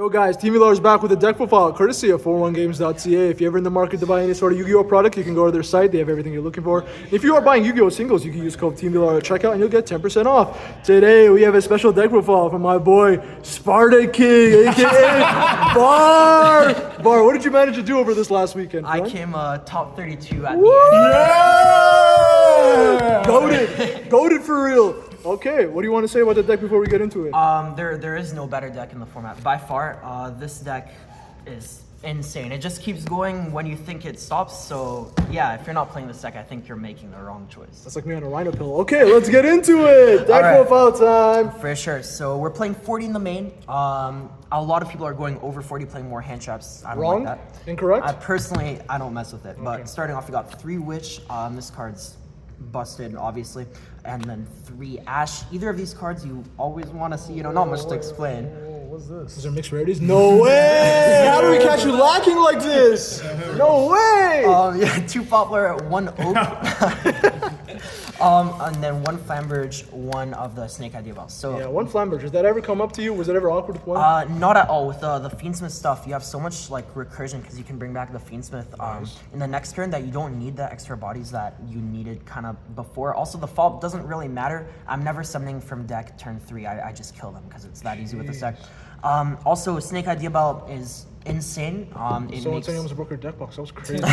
Yo guys, Team Elar is back with a deck profile courtesy of 41games.ca. If you're ever in the market to buy any sort of Yu-Gi-Oh product, you can go to their site. They have everything you're looking for. If you are buying Yu-Gi-Oh singles, you can use code Team Elar at checkout and you'll get 10% off. Today we have a special deck profile from my boy Sparta King, aka Bar. Bar, what did you manage to do over this last weekend? I came top 32 at the end. Goated for real. Okay, what do you want to say about the deck before we get into it? There is no better deck in the format. By far, this deck is insane. It just keeps going when you think it stops. So yeah, if you're not playing this deck, I think you're making the wrong choice. That's like me on a rhino pill. Okay, let's get into it. Deck profile time. For sure. So we're playing 40 in the main. A lot of people are going over 40, playing more hand traps. I don't Wrong? like that. Incorrect? Personally, I don't mess with it. Okay. But starting off, we got 3 Witch. This card's busted, obviously, and then 3 Ash. Either of these cards you always want to see, not much to explain. What's this? Is there mixed rarities? No way! How do we catch you lacking like this? No way! Yeah, 2 Poplar, 1 Oak, and then 1 Flamberge, 1 of the Snake Idea Ball. So yeah, 1 Flamberge. Does that ever come up to you? Was it ever awkward with 1? Not at all. With the Fiendsmith stuff, you have so much like recursion because you can bring back the Fiendsmith in the next turn that you don't need the extra bodies that you needed kind of before. Also, the fall doesn't really matter. I'm never summoning from deck turn 3. I just kill them because it's that easy with this deck. Also, Snake Idea Bell is insane. Someone saying I almost broke your deck box. That was crazy.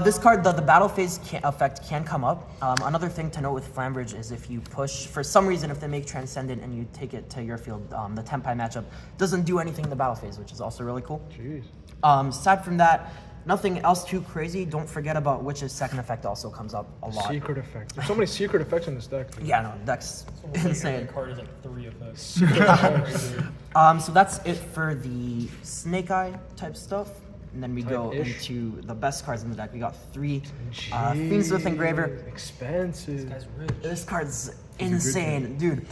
This card, the battle phase effect can come up. Another thing to note with Flambridge is if you push, for some reason, if they make Transcendent and you take it to your field, the Tenpai matchup doesn't do anything in the battle phase, which is also really cool. Jeez. Aside from that, nothing else too crazy. Don't forget about Witch's second effect also comes up a lot. Secret effect. There's so many secret effects in this deck. Yeah, no, deck's insane. The card is like 3 effects. So that's it for the Snake Eye type stuff. And then we go into the best cards in the deck. We got 3 Fiendsmith Engraver. Expensive. This guy's rich. This card's insane, dude.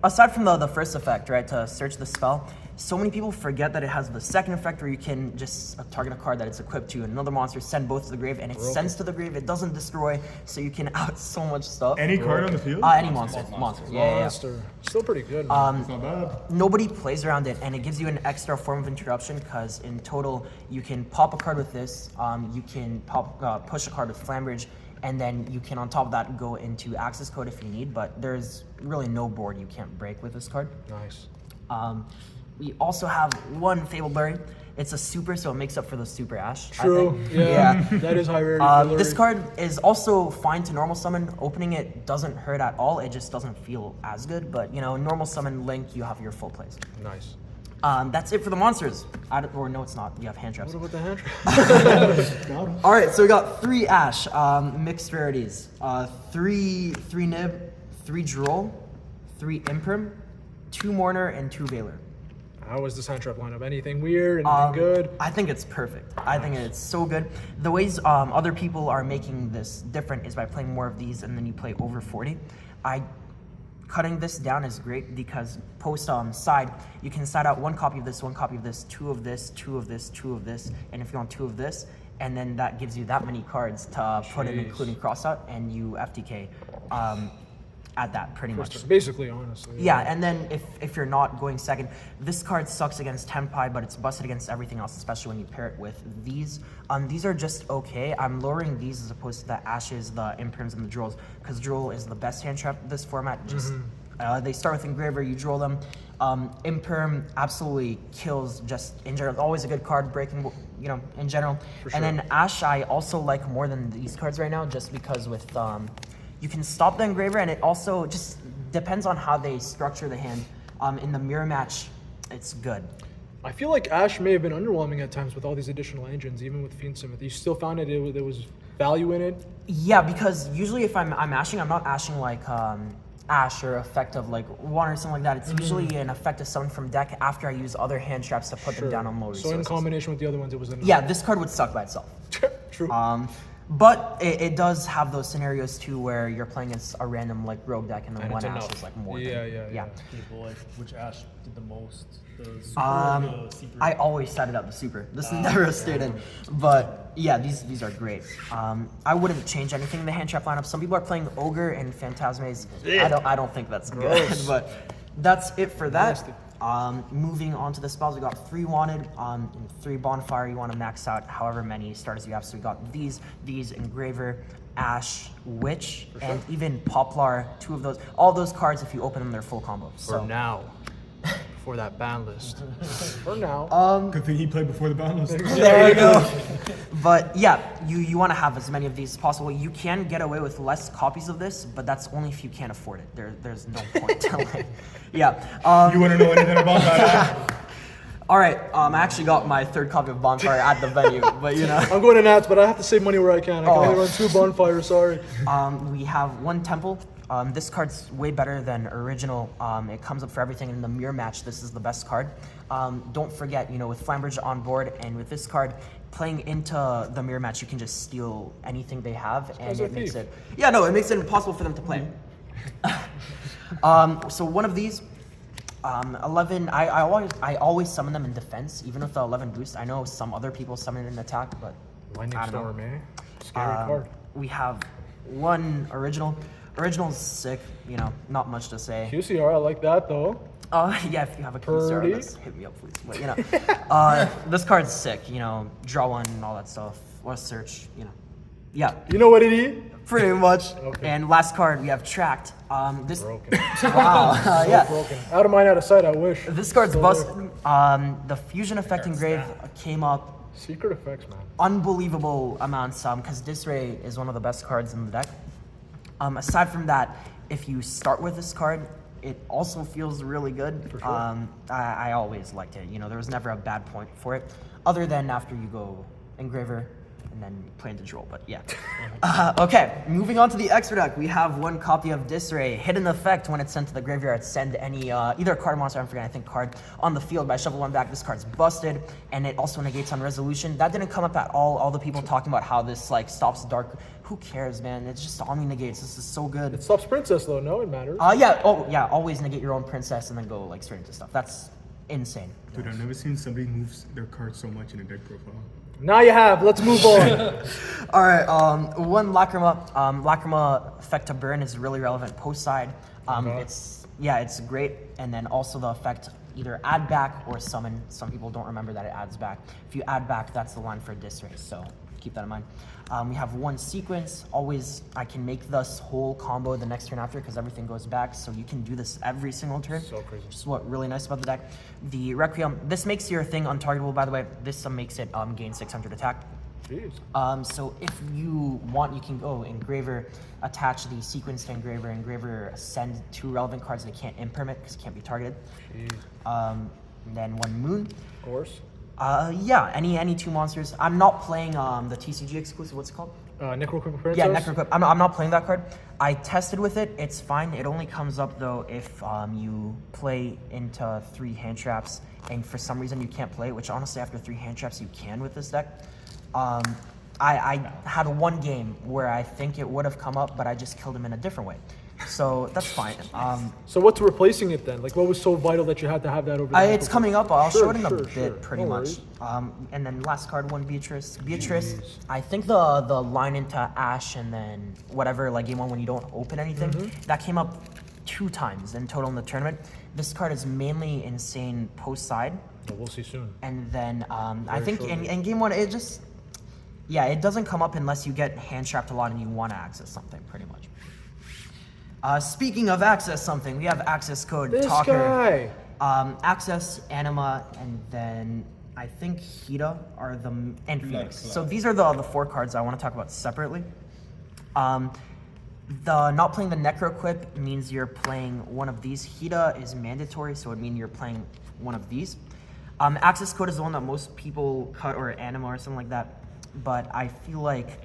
Aside from the first effect, right, to search the spell, so many people forget that it has the second effect where you can just target a card that it's equipped to and another monster, send both to the grave, and it sends to the grave. It doesn't destroy, so you can out so much stuff. Any card on the field? Any monster. Yeah. Still pretty good. It's not bad. Nobody plays around it, and it gives you an extra form of interruption because in total, you can pop a card with this, you can push a card with Flambridge, and then you can, on top of that, go into access code if you need, but there's really no board you can't break with this card. Nice. We also have 1 Fable Blurry. It's a super, so it makes up for the super Ash. True. I think. Yeah. That is high rarity. This card is also fine to normal summon. Opening it doesn't hurt at all. It just doesn't feel as good. But normal summon Link, you have your full plays. Nice. That's it for the monsters. Or no, it's not. You have hand traps. What about the hand trap? All right, so we got 3 Ash, mixed rarities. 3 Nib, 3 Droll, 3 Imprim, 2 Mourner, and 2 Veiler. How is this hand trap lineup? Anything weird? Anything good? I think it's perfect. I think it's so good. The ways other people are making this different is by playing more of these and then you play over 40. Cutting this down is great because post side, you can side out 1 copy of this, 1 copy of this, 2 of this, 2 of this, 2 of this, and if you want 2 of this, and then that gives you that many cards to put in, including crossout, and you FTK at that pretty much. Basically, honestly. Yeah, and then if you're not going second, this card sucks against Tenpai, but it's busted against everything else, especially when you pair it with these. These are just okay. I'm lowering these as opposed to the Ashes, the Imprims, and the Drolls, because Droll is the best hand trap in this format. Just they start with Engraver, you Droll them. Imprim absolutely kills just in general. Always a good card breaking, in general. For sure. And then Ash I also like more than these cards right now, just because with you can stop the Engraver, and it also just depends on how they structure the hand. In the mirror match, it's good. I feel like Ash may have been underwhelming at times with all these additional engines, even with Fiendsmith. You still found that there was value in it? Yeah, because usually if I'm ashing, I'm not ashing like Ash or effect of like 1 or something like that. It's usually an effect of summon from deck after I use other hand traps to put them down on low resources. So in combination with the other ones, it was enough. Yeah, this card would suck by itself. True. But it does have those scenarios too where you're playing against a random like rogue deck and then And 1 it's Ash enough. is like more. Yeah. People like which Ash did the most? The super or the secret? I always set it up the super. This is never stated. But yeah, these are great. I wouldn't change anything in the hand trap lineup. Some people are playing Ogre and Phantasmaze. I don't think that's good. But that's it for that. Moving on to the spells, we got 3 Wanted, and 3 Bonfire. You want to max out however many starters you have. So we got these Engraver, Ash, Witch, and even Poplar. 2 of those. All those cards, if you open them, they're full combo. For now. For that ban list. For now. Good thing he played before the ban list. There you go. But yeah, you want to have as many of these as possible. You can get away with less copies of this, but that's only if you can't afford it. There's no point to like, yeah. You wouldn't know anything about that. All right, I actually got my 3rd copy of Bonfire at the venue, but you know. I'm going to Nats, but I have to save money where I can. I can only run 2 Bonfires, sorry. We have 1 Temple. This card's way better than original. It comes up for everything in the mirror match. This is the best card. Don't forget, you know, with Flambridge on board and with this card, playing into the mirror match, you can just steal anything they have, and it makes it. Yeah, no, it makes it impossible for them to play. So one of these, 11. I always summon them in defense, even with the 11 boost. I know some other people summon it in attack, but Lightning I don't know. Storm, eh? Scary card. We have 1 original. Original's sick, you know, not much to say. QCR, I like that though. Yeah, if you have a QCR, let's hit me up, please. But, you know, this card's sick, you know, draw 1 and all that stuff. Or search, you know. Yeah. You know what it is? Pretty much. Okay. And last card, we have Tracked. This. Broken. Wow. Yeah. Broken. Out of mind, out of sight, I wish. This card's Still busted. there. The Fusion Effect Engrave came up Secret effects, man. unbelievable amounts, because Disarray is one of the best cards in the deck. Aside from that, if you start with this card, it also feels really good. For sure. I always liked it. You know, there was never a bad point for it, other than after you go Engraver and then play into Droll, but yeah. Okay, moving on to the extra deck. We have 1 copy of Disarray. Hidden effect when it's sent to the graveyard. Send any, either a card monster, I'm forgetting, I think card, on the field by shuffle 1 back. This card's busted, and it also negates on resolution. That didn't come up at all. All the people talking about how this like stops dark. Who cares, man? It's just Omni negates. This is so good. It stops Princess though, no? It matters. Yeah, oh yeah, always negate your own princess and then go like straight into stuff. That's insane. Dude, I've never seen somebody move their card so much in a deck profile. Now you have. Let's move on. All right, 1 Lacrima. Lacrima effect to burn is really relevant post side. It's great. And then also the effect either add back or summon. Some people don't remember that it adds back. If you add back, that's the line for Disarray. So keep that in mind. We have 1 sequence. Always, I can make this whole combo the next turn after because everything goes back. So you can do this every single turn. So crazy. Which is what really nice about the deck. The Requiem. This makes your thing untargetable, by the way. This makes it gain 600 attack. Jeez. So if you want, you can go Engraver, attach the sequence to Engraver. Engraver send 2 relevant cards they can't impermit because it can't be targeted. Jeez. And then 1 Moon. Of course. Yeah, any 2 monsters. I'm not playing the TCG exclusive. What's it called? Necroquip Princess? Yeah, Necroquip. I'm not playing that card. I tested with it. It's fine. It only comes up though if you play into 3 hand traps, and for some reason you can't play it. Which honestly, after 3 hand traps, you can with this deck. I had 1 game where I think it would have come up, but I just killed him in a different way. So that's fine. So what's replacing it then? Like, what was so vital that you had to have that over there? It's coming up. I'll show it in a bit, sure. pretty No much. worries. And then last card, 1 Beatrice. Beatrice, Jeez. I think the line into Ash and then whatever, like game 1 when you don't open anything, that came up 2 times in total in the tournament. This card is mainly insane post side. We'll see soon. And then I think shortly. in game 1, it just, yeah, it doesn't come up unless you get hand trapped a lot and you want to access something, pretty much. Speaking of access something, we have access code This Talker. guy. Access, Anima, and then I think Hida are the and Phoenix. Flex. So these are the 4 cards I want to talk about separately. The not playing the Necroquip means you're playing one of these. Hida is mandatory, so it would mean you're playing one of these. Access code is the one that most people cut, or Anima or something like that. But I feel like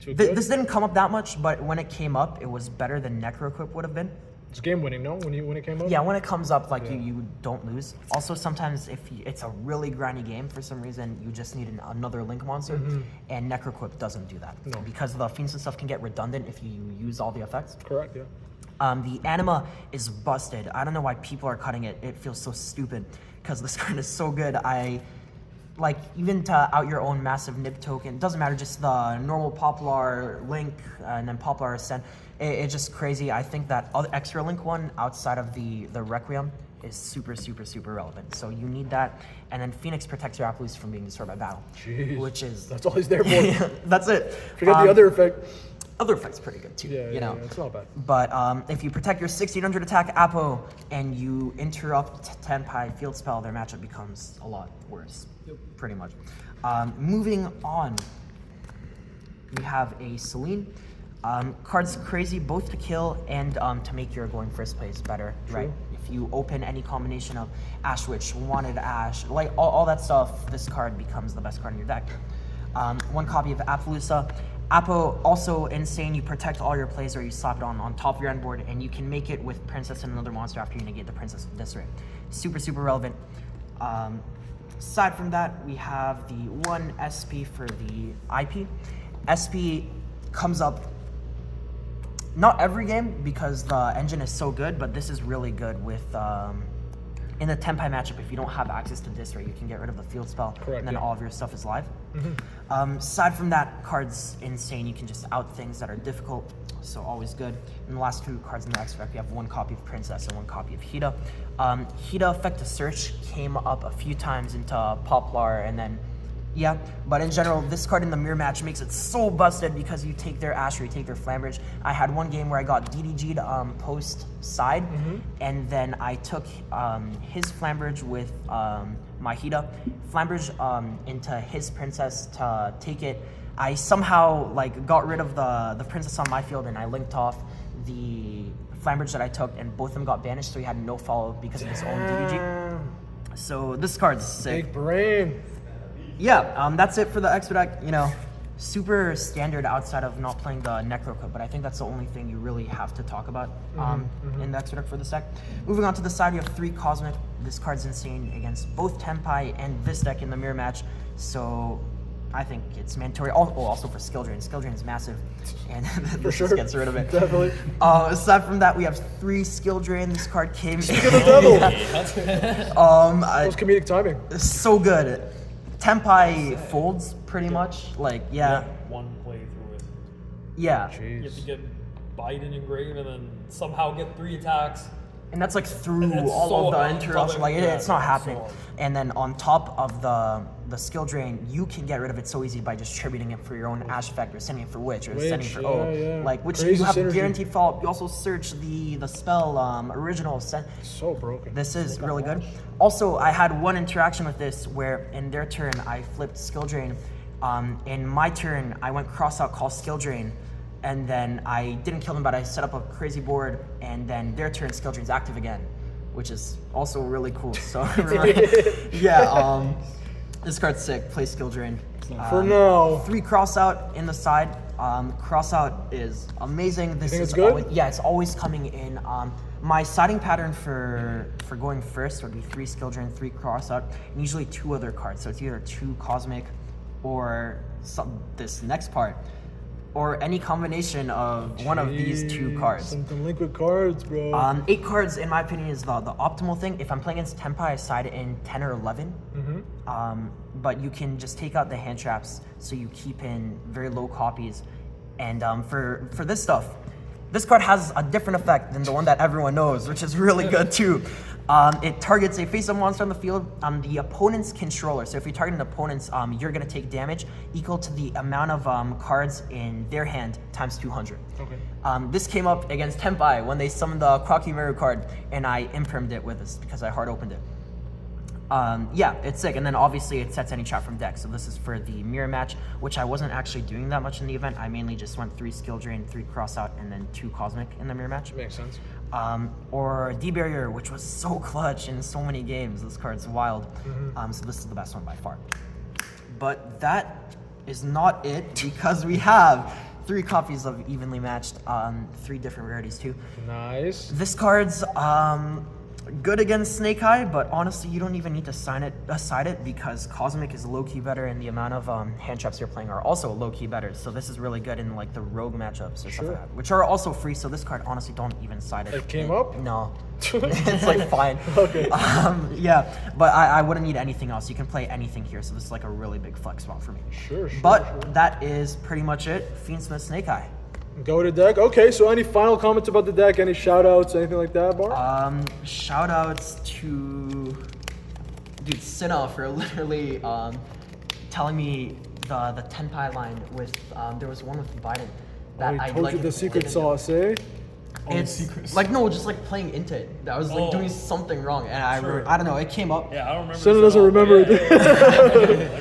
this didn't come up that much, but when it came up, it was better than Necroquip would have been. It's game winning, no? When it came up? Yeah, when it comes up, like you don't lose. Also, sometimes if it's a really grindy game for some reason, you just need another Link monster, and Necroquip doesn't do that. No. Because the Fiends and stuff can get redundant if you use all the effects. Correct, yeah. The Anima is busted. I don't know why people are cutting it. It feels so stupid because this card is so good. Like, even to out your own massive nib token, doesn't matter, just the normal Poplar Link and then Poplar Ascent, it's just crazy. I think that other extra Link one outside of the Requiem is super, super, super relevant. So you need that. And then Phoenix protects your Appaloosa from being destroyed by battle. Jeez. Which is... That's all he's there for. That's it. Forget the other effect. Other effect's pretty good too, Yeah, you know. it's not bad. But if you protect your 1600 attack Apo and you interrupt Tenpai field spell, their matchup becomes a lot worse, pretty much. Moving on, we have a Celine. Cards crazy both to kill and to make your going first plays better, right? If you open any combination of Ash Witch, Wanted Ash, like all that stuff, this card becomes the best card in your deck. One copy of Appaloosa. Apo, also insane, you protect all your plays or you slap it on top of your end board, and you can make it with Princess and another monster after you negate the Princess with Disarray. Super, super relevant. Aside from that, we have the 1 SP for the IP. SP comes up not every game because the engine is so good, but this is really good with in the Tenpai matchup. If you don't have access to Disarray, you can get rid of the field spell, and then all of your stuff is live. Aside from that, cards insane. You can just out things that are difficult, so always good. And the last 2 cards in the X deck, we have 1 copy of Princess and 1 copy of Hida. Hida Effect to Search came up a few times into Poplar, and then yeah, but in general, this card in the mirror match makes it so busted because you take their Ash or you take their Flambridge. I had one game where I got DDG'd post side, and then I took his Flambridge with my Hida. Flambridge into his Princess to take it. I somehow like got rid of the Princess on my field, and I linked off the Flambridge that I took, and both of them got banished, so he had no follow because of his own DDG. So this card's sick. Big brain. Yeah, that's it for the X deck. You know, super standard outside of not playing the Necro Code, but I think that's the only thing you really have to talk about in the X deck for this deck. Moving on to the side, you have 3 Cosmic. This card's insane against both Tenpai and this deck in the mirror match, so I think it's mandatory. Also for Skill Drain. Skill Drain is massive, and this just gets rid of it. Definitely. Aside from that, we have 3 Skill Drain. This card came. Speak of the devil. That was comedic timing. So good. Tenpai folds pretty much. Like, yeah. One playthrough it. Yeah. You have Jeez. to get Biden engrave and then somehow get 3 attacks. And that's like through And it's all so of the hard. interrupts. Like, Yeah, it's not it's happening. so hard. And then on top of the skill drain, you can get rid of it so easy by just tributing it for your own Ash effect, or sending it for Witch, or sending it for O. Like, which Crazy you have synergy. guaranteed follow-up. You also search the spell original send. So broken. This is really good. Also, I had one interaction with this where in their turn I flipped skill drain. In my turn, I went cross out, call skill drain, and then I didn't kill them, but I set up a crazy board, and then their turn skill drain's active again, which is also really cool. So yeah, this card's sick. Play skill drain. For now. 3 cross out in the side. Cross out is amazing. This think is it's good? always, yeah, it's always coming in. My siding pattern for going first would be 3 skill drain, 3 cross out, and usually 2 other cards. So it's either 2 cosmic or this next part, or any combination of one of these 2 cards. Some delinquent cards, bro. 8 cards, in my opinion, is the optimal thing. If I'm playing against Tenpai, I side it in 10 or 11. But you can just take out the hand traps, so you keep in very low copies. And for this stuff, this card has a different effect than the one that everyone knows, which is really good too. It targets a face-up monster on the field, the opponent's controller. So if you target an opponent's, you're gonna take damage equal to the amount of cards in their hand times 200. Okay. This came up against Tenpai when they summoned the Crocky Mirror card, and I imprimed it with this because I hard opened it. Yeah, it's sick. And then obviously it sets any trap from deck. So this is for the mirror match, which I wasn't actually doing that much in the event. I mainly just went 3 skill drain, 3 cross out, and then 2 cosmic in the mirror match. Makes sense. Or D-Barrier, which was so clutch in so many games. This card's wild. So this is the best one by far. But that is not it, because we have 3 copies of Evenly Matched, 3 different rarities too. Nice. This card's good against Snake Eye, but honestly, you don't even need to side it because Cosmic is low-key better, and the amount of hand traps you're playing are also low-key better. So this is really good in like the rogue matchups or stuff like that, which are also free. So this card, honestly, don't even side it. It came up? No. It's like fine. Okay. Yeah, but I wouldn't need anything else. You can play anything here, so this is like a really big flex spot for me. Sure. But that is pretty much it. Fiendsmith Snake Eye. Go to deck. Okay, so any final comments about the deck? Any shout outs, anything like that, Bar? Shout outs to dude Sinna for literally telling me the Tenpai line with there was one with Biden that I I told like you the secret didn't- sauce, eh? It's like no, just like playing into it. I was like doing something wrong, and I don't know. It came up. Yeah, I don't remember. Sinna this doesn't at all, remember but it.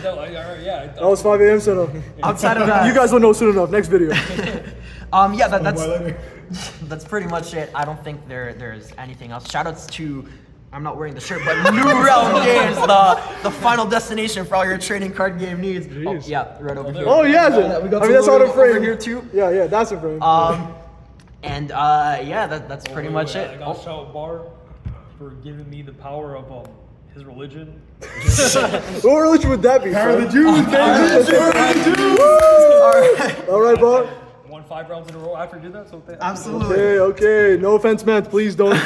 That That was 5 a.m. Sinna. Outside of that, You guys don't know soon enough. Next video. yeah, that's pretty much it. I don't think there's anything else. Shoutouts to I'm not wearing the shirt, but New Realm Games, the final destination for all your trading card game needs. Oh, Jeez. yeah, right over here. Oh yeah, We got I mean some that's out of logo over frame. here too. Yeah, that's a frame. And yeah, that's pretty much I it. got to shout Bar for giving me the power of his religion. What religion would that be? Power of the Jews, All right, Bar. Won 5 rounds in a row after I did that, so Absolutely. Okay. No offense meant. Please don't.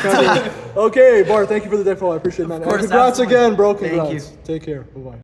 Okay, Bar. Thank you for the deck fall. I appreciate it, man. Of course, And congrats absolutely. again, bro. Thank Congrats. you. Take care. Bye bye.